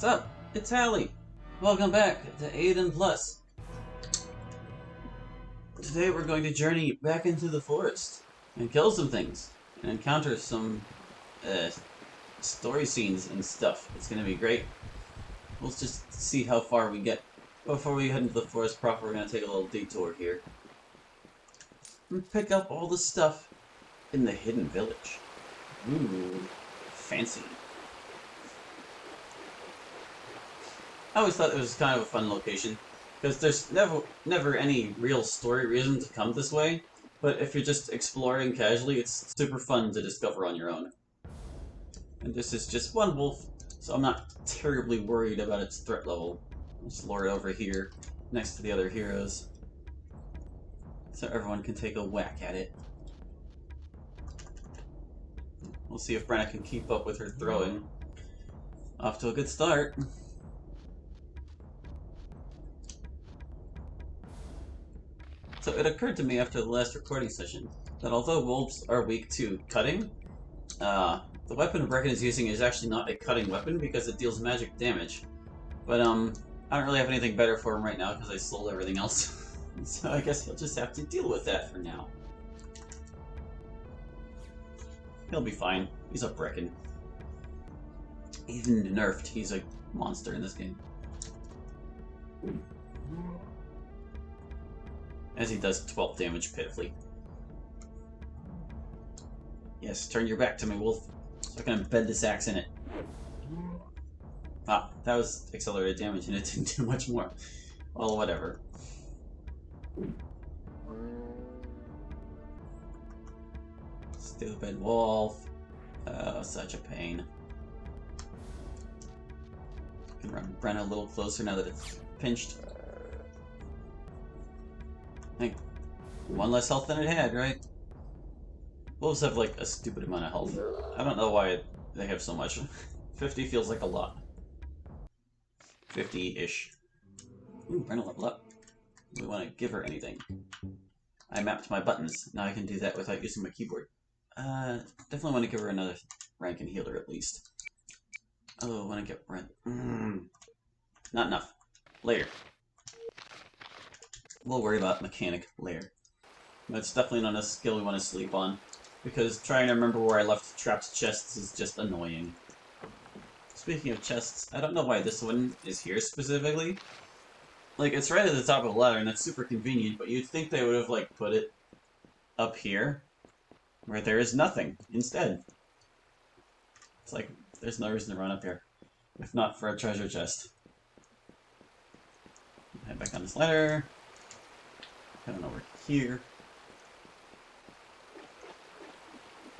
What's up? It's Hallie. Welcome back to Aidyn Plus. Today we're going to journey back into the forest and kill some things and encounter some story scenes and stuff. It's going to be great. We'll just see how far we get. Before we head into the forest proper, we're going to take a little detour here and pick up all the stuff in the hidden village. Ooh, fancy. I always thought it was kind of a fun location, because there's never any real story reason to come this way, but if you're just exploring casually, it's super fun to discover on your own. And this is just one wolf, so I'm not terribly worried about its threat level. I'll just lure it over here, next to the other heroes, so everyone can take a whack at it. We'll see if Brenna can keep up with her throwing. Off to a good start. So it occurred to me after the last recording session that although wolves are weak to cutting, the weapon Brecken is using is actually not a cutting weapon because it deals magic damage. But I don't really have anything better for him right now because I sold everything else. So I guess he'll just have to deal with that for now. He'll be fine. He's a Brecken. Even nerfed, he's a monster in this game. As he does 12 damage pitifully. Yes, turn your back to me, wolf, so I can embed this axe in it. Ah, that was accelerated damage and it didn't do much more. Well, whatever. Stupid wolf. Oh, such a pain. I can run Brenna a little closer now that it's pinched. I think one less health than it had, right? Wolves have like a stupid amount of health. I don't know why they have so much. 50 feels like a lot. 50-ish. Ooh, Brenna level up. Do we want to give her anything? I mapped my buttons. Now I can do that without using my keyboard. Definitely want to give her another rank and healer at least. Oh, I want to get Brent. Not enough. Later. We'll worry about mechanic later. That's definitely not a skill we want to sleep on, because trying to remember where I left trapped chests is just annoying. Speaking of chests, I don't know why this one is here specifically. Like, it's right at the top of the ladder, and that's super convenient, but you'd think they would have, like, put it up here, where there is nothing, instead. It's like, there's no reason to run up here, if not for a treasure chest. Head back on this ladder. Head on over here.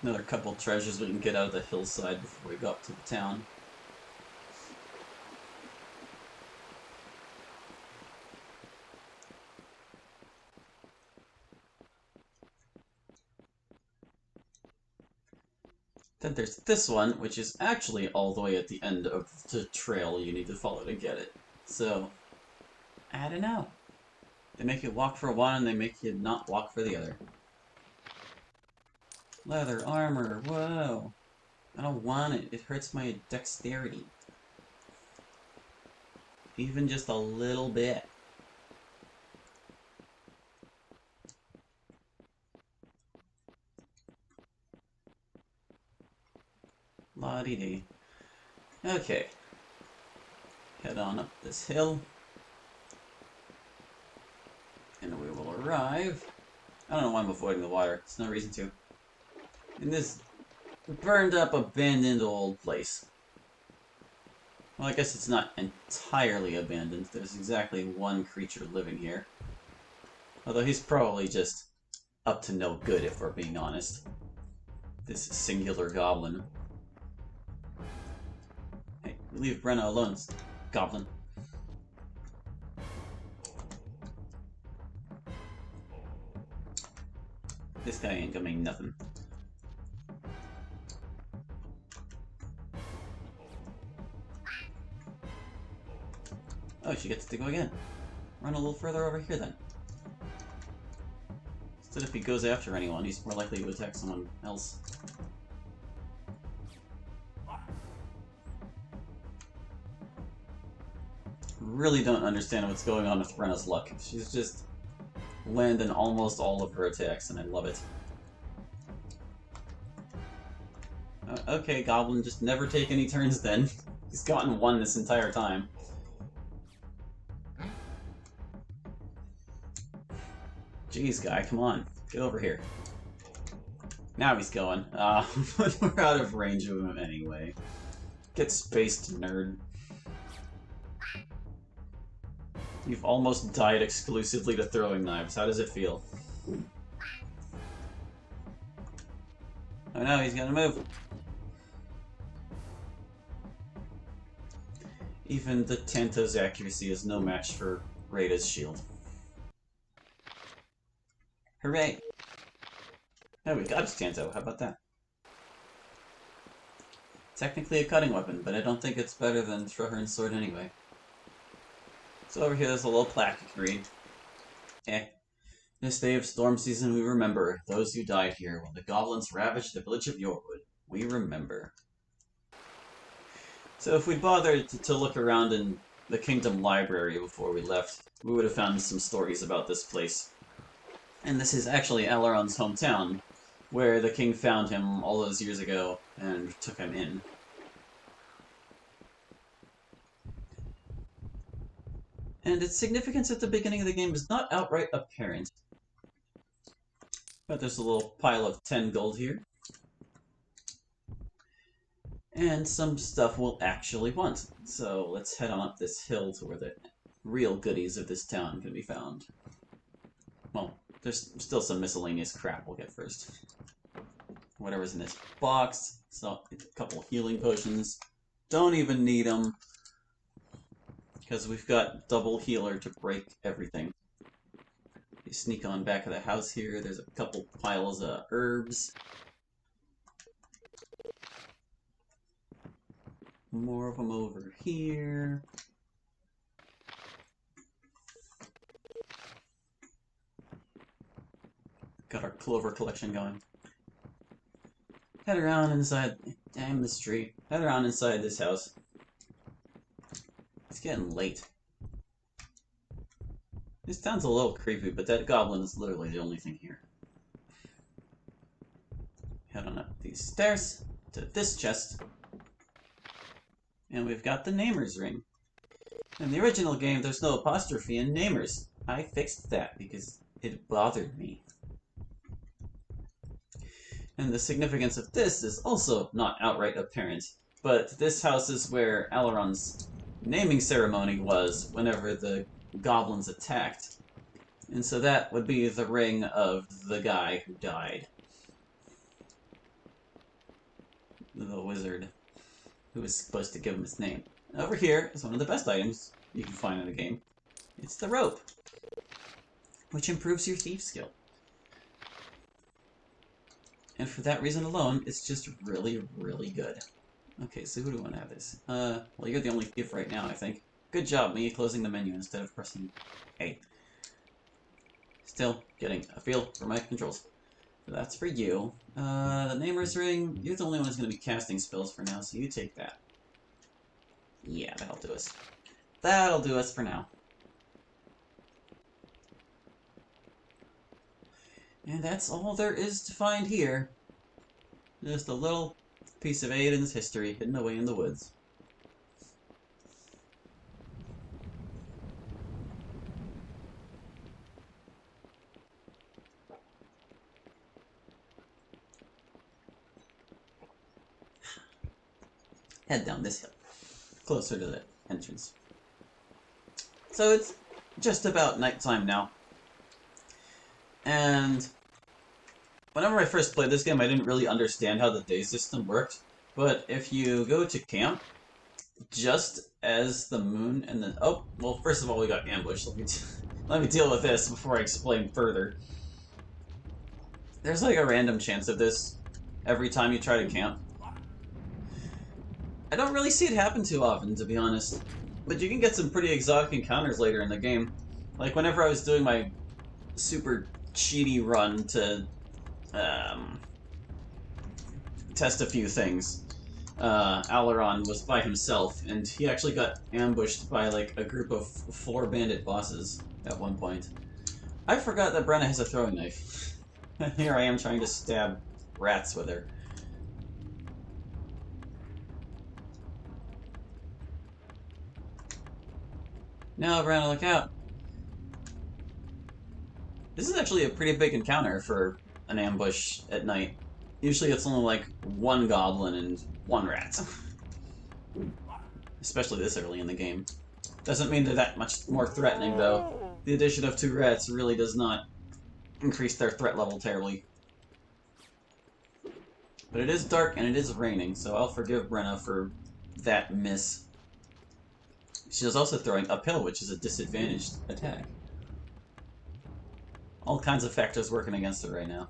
Another couple treasures we can get out of the hillside before we go up to the town. Then there's this one, which is actually all the way at the end of the trail you need to follow to get it. So, I don't know. They make you walk for one, and they make you not walk for the other. Leather armor, whoa. I don't want it. It hurts my dexterity. Even just a little bit. La-dee-dee. Okay. Head on up this hill. And we will arrive. I don't know why I'm avoiding the water. There's no reason to. In this burned up, abandoned old place. Well, I guess it's not entirely abandoned. There's exactly one creature living here. Although he's probably just up to no good, if we're being honest. This singular goblin. Hey, leave Brenna alone, goblin. This guy ain't gonna make nothing. Oh, she gets to go again. Run a little further over here then. Instead, if he goes after anyone, he's more likely to attack someone else. really don't understand what's going on with Brenna's luck. She's just landing almost all of her attacks, and I love it. Okay, Goblin, just never take any turns then. He's gotten one this entire time. Jeez, guy, come on. Get over here. Now he's going. But we're out of range of him anyway. Get spaced, nerd. You've almost died exclusively to throwing knives. How does it feel? Oh no, he's gonna move. Even the Tanto's accuracy is no match for Rada's shield. Hooray! Oh, we got his Tanto. How about that? Technically a cutting weapon, but I don't think it's better than Trahern's sword anyway. So over here there's a little plaque you can read. This day of storm season we remember those who died here when the goblins ravaged the village of Yorwood. We remember. So if we'd bothered to look around in the Kingdom Library before we left, we would have found some stories about this place. And this is actually Aileron's hometown, where the king found him all those years ago and took him in. And its significance at the beginning of the game is not outright apparent. But there's a little pile of 10 gold here. And some stuff we'll actually want. So let's head on up this hill to where the real goodies of this town can be found. Well, there's still some miscellaneous crap we'll get first. Whatever's in this box. So, a couple healing potions. Don't even need them. Because we've got double healer to break everything. You sneak on back of the house here. There's a couple piles of herbs. More of them over here. Got our clover collection going. Head around inside. Damn the street. Head around inside this house. It's getting late. This town's a little creepy, but that goblin is literally the only thing here. Head on up these stairs to this chest. And we've got the Namer's ring. In the original game, there's no apostrophe in Namer's. I fixed that because it bothered me. And the significance of this is also not outright apparent, but this house is where Aileron's naming ceremony was whenever the goblins attacked. And so that would be the ring of the guy who died. The wizard who was supposed to give him his name. Over here is one of the best items you can find in the game. It's the rope, which improves your thief skill. And for that reason alone, it's just really, really good. Okay, so who do we want to have this? Well, you're the only thief right now, I think. Good job, me closing the menu instead of pressing A. Still getting a feel for my controls. So that's for you. The Namer's ring, you're the only one who's going to be casting spells for now, so you take that. Yeah, that'll do us. That'll do us for now. And that's all there is to find here. Just a little piece of Aidyn's history hidden away in the woods. Head down this hill, closer to the entrance. So it's just about nighttime now. And whenever I first played this game, I didn't really understand how the day system worked. But if you go to camp, just as the moon and the... Oh, well, first of all, we got ambushed. Let me deal with this before I explain further. There's like a random chance of this every time you try to camp. I don't really see it happen too often, to be honest. But you can get some pretty exotic encounters later in the game. Like whenever I was doing my super cheaty run to test a few things. Aileron was by himself, and he actually got ambushed by like a group of 4 bandit bosses at one point. I forgot that Brenna has a throwing knife. Here I am trying to stab rats with her. Now, Brenna, look out! This is actually a pretty big encounter for an ambush at night. Usually it's only like 1 goblin and 1 rat. Especially this early in the game. Doesn't mean they're that much more threatening, though. The addition of 2 rats really does not increase their threat level terribly. But it is dark and it is raining, so I'll forgive Brenna for that miss. She is also throwing uphill, which is a disadvantaged attack. All kinds of factors working against her right now.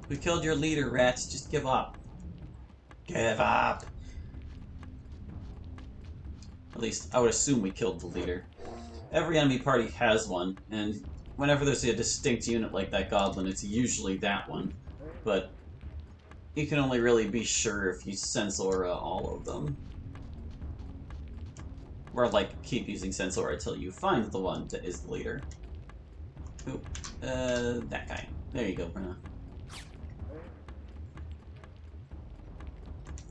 We killed your leader, rats. Just give up. Give up! At least, I would assume we killed the leader. Every enemy party has one, and whenever there's a distinct unit like that goblin, it's usually that one. But you can only really be sure if you Sensora all of them. Or, like, keep using Sensora until you find the one that is the leader. Oop. That guy. There you go, Brenna.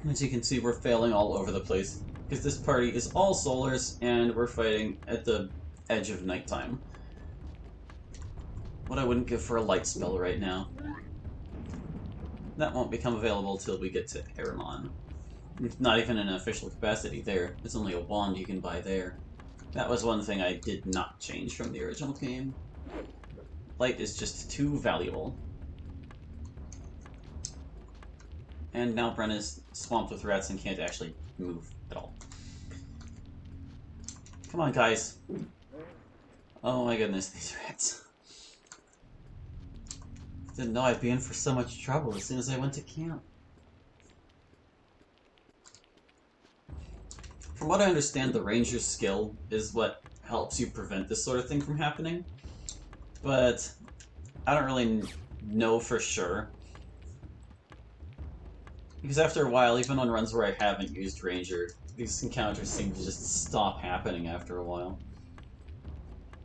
As you can see, we're failing all over the place, because this party is all solars, and we're fighting at the edge of nighttime. What I wouldn't give for a light spell right now. That won't become available till we get to Aramon. Not even in an official capacity there. It's only a wand you can buy there. That was one thing I did not change from the original game. Light is just too valuable. And now Bren is swamped with rats and can't actually move at all. Come on, guys. Oh my goodness, these rats. Didn't know I'd be in for so much trouble as soon as I went to camp. From what I understand, the ranger's skill is what helps you prevent this sort of thing from happening. But I don't really know for sure. Because after a while, even on runs where I haven't used Ranger, these encounters seem to just stop happening after a while.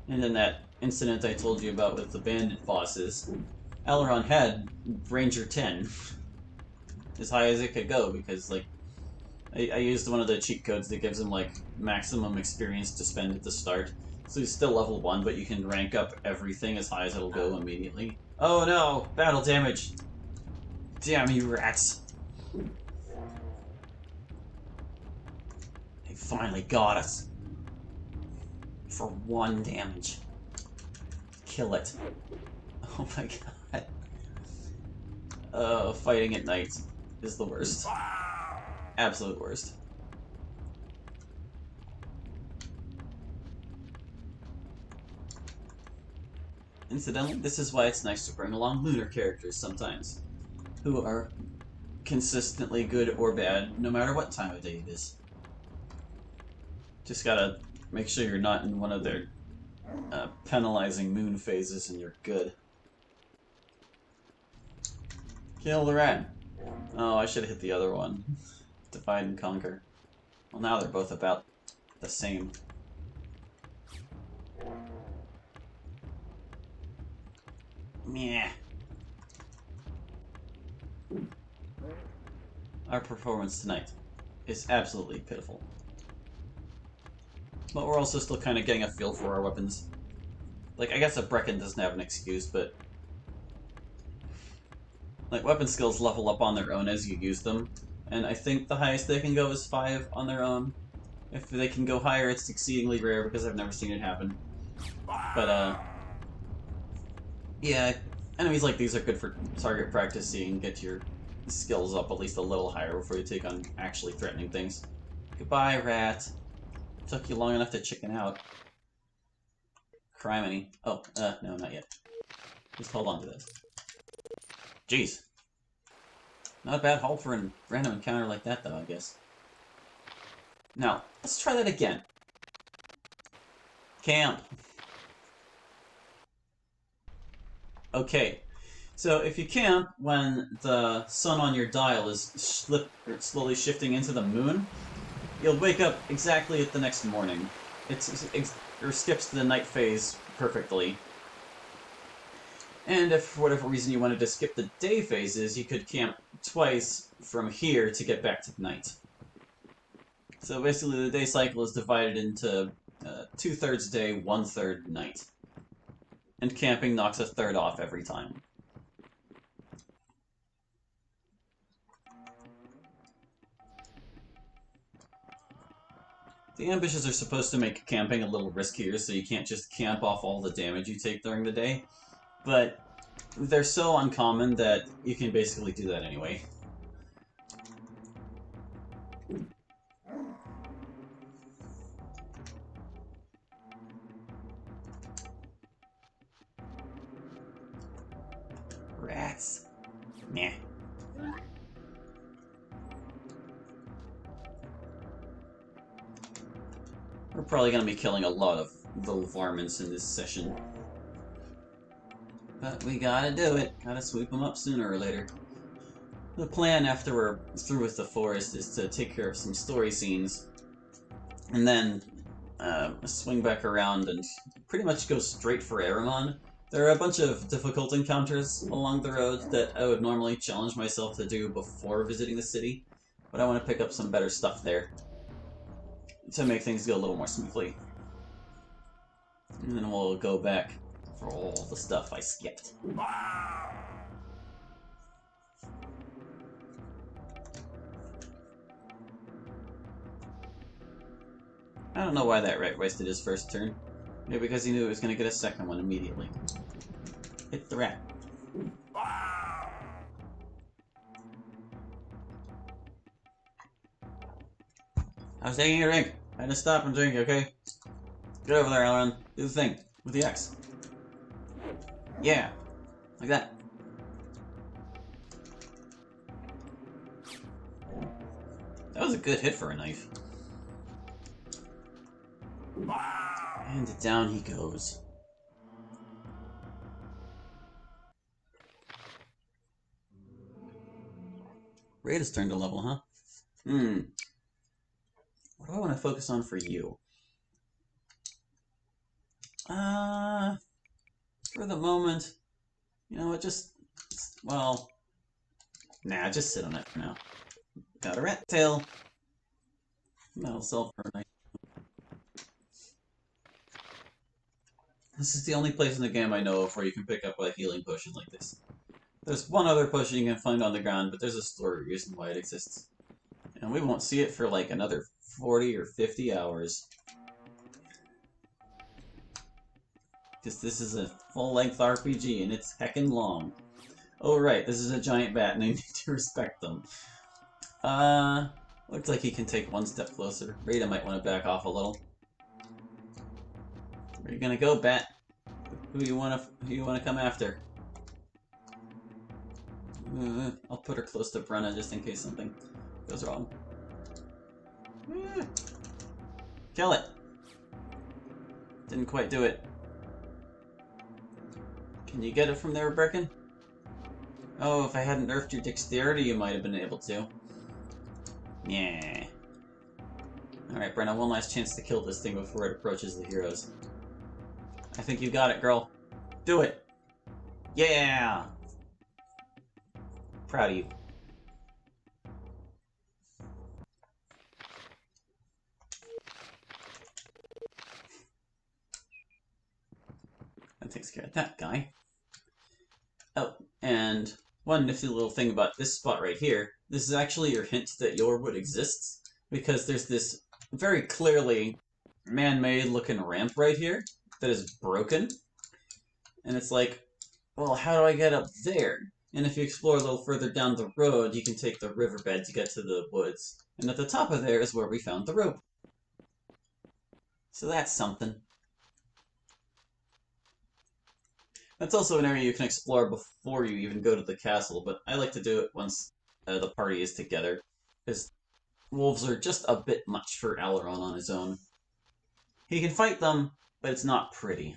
And then that incident I told you about with the bandit bosses, Aileron had Ranger 10. As high as it could go, because, like, I used one of the cheat codes that gives him, like, maximum experience to spend at the start. So he's still level 1, but you can rank up everything as high as it'll go immediately. Oh no! Battle damage! Damn you rats! They finally got us. For 1 damage. Kill it. Oh my god. Fighting at night is the worst. Absolute worst. Incidentally, this is why it's nice to bring along lunar characters sometimes, who are consistently good or bad, no matter what time of day it is. Just gotta make sure you're not in one of their penalizing moon phases and you're good. Kill the rat! Oh, I should have hit the other one. Divide and conquer. Well, now they're both about the same. Meh. Our performance tonight is absolutely pitiful. But we're also still kind of getting a feel for our weapons. Like, I guess a Brecken doesn't have an excuse, but like, weapon skills level up on their own as you use them. And I think the highest they can go is 5 on their own. If they can go higher, it's exceedingly rare because I've never seen it happen. But, yeah, enemies like these are good for target practice so you can get your skills up at least a little higher before you take on actually threatening things. Goodbye, rat. Took you long enough to chicken out. Criminy. Oh, no, not yet. Just hold on to this. Jeez. Not a bad haul for a random encounter like that, though, I guess. Now, let's try that again. Camp. Okay, so if you camp when the sun on your dial is slowly shifting into the moon, you'll wake up exactly at the next morning. Or skips the night phase perfectly. And if for whatever reason you wanted to skip the day phases, you could camp twice from here to get back to night. So basically the day cycle is divided into 2/3 day, 1/3 night. And camping knocks a third off every time. The ambushes are supposed to make camping a little riskier, so you can't just camp off all the damage you take during the day, but they're so uncommon that you can basically do that anyway. Rats. Nah. We're probably going to be killing a lot of little varmints in this session. But we gotta do it. Gotta sweep them up sooner or later. The plan after we're through with the forest is to take care of some story scenes, and then swing back around and pretty much go straight for Aramon. There are a bunch of difficult encounters along the road that I would normally challenge myself to do before visiting the city, but I want to pick up some better stuff there to make things go a little more smoothly. And then we'll go back for all the stuff I skipped. I don't know why that rat wasted his first turn. Maybe because he knew he was going to get a second one immediately. Hit the rat. I was taking a drink. I had to stop and drink, okay? Get over there, Alan. Do the thing. With the X. Yeah. Like that. That was a good hit for a knife. And down he goes. Raid has turned a level, huh? What do I want to focus on for you? For the moment, you know what, well, nah, just sit on it for now. Got a rat tail. That'll sell for a night. This is the only place in the game I know of where you can pick up a healing potion like this. There's one other potion you can find on the ground, but there's a story reason why it exists. And we won't see it for like another 40 or 50 hours. Because this is a full-length RPG, and it's heckin' long. Oh right, this is a giant bat, and I need to respect them. Looks like he can take one step closer. Rita might want to back off a little. Where you gonna go, bat? Who you wanna come after? I'll put her close to Brenna just in case something goes wrong. Kill it! Didn't quite do it. Can you get it from there, Brecken? Oh, if I hadn't nerfed your dexterity, you might have been able to. Yeah. Alright, Brenna, one last chance to kill this thing before it approaches the heroes. I think you got it, girl. Do it! Yeah! Proud of you. That takes care of that guy. Oh, and one nifty little thing about this spot right here. This is actually your hint that Yorwood exists, because there's this very clearly man-made looking ramp right here that is broken. And it's like, well, how do I get up there? And if you explore a little further down the road, you can take the riverbed to get to the woods. And at the top of there is where we found the rope. So that's something. That's also an area you can explore before you even go to the castle, but I like to do it once the party is together, because wolves are just a bit much for Aileron on his own. He can fight them, but it's not pretty.